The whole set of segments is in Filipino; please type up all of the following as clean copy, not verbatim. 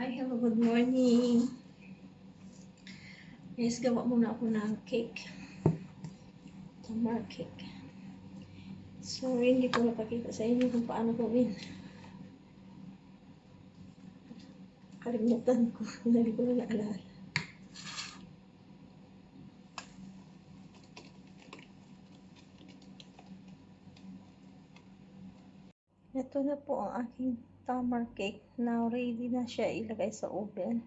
Hi, hello, good morning. Guys, gawa muna ako ng cake. Tamar cake. Sorry, hindi ko napakita sa inyo kung paano gawin. Kalimutan ko. Hindi ko na naalala. Ito na po ang aking tamar cake. Now, ready na siya ilagay sa oven.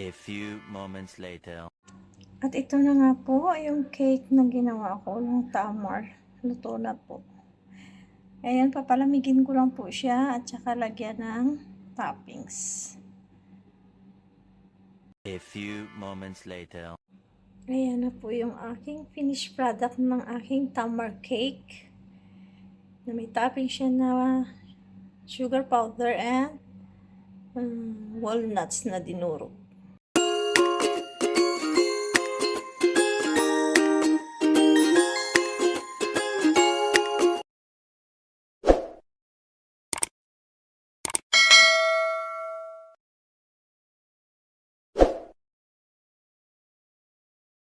A few moments later. At ito na nga po yung cake na ginawa ko ng tamar. Luto na po. Ayan, papalamigin ko lang po siya at saka lagyan ng toppings. A few moments later. Ayan na po yung aking finished product ng aking tamar cake. Na may topping siya na sugar powder and walnuts na dinurog.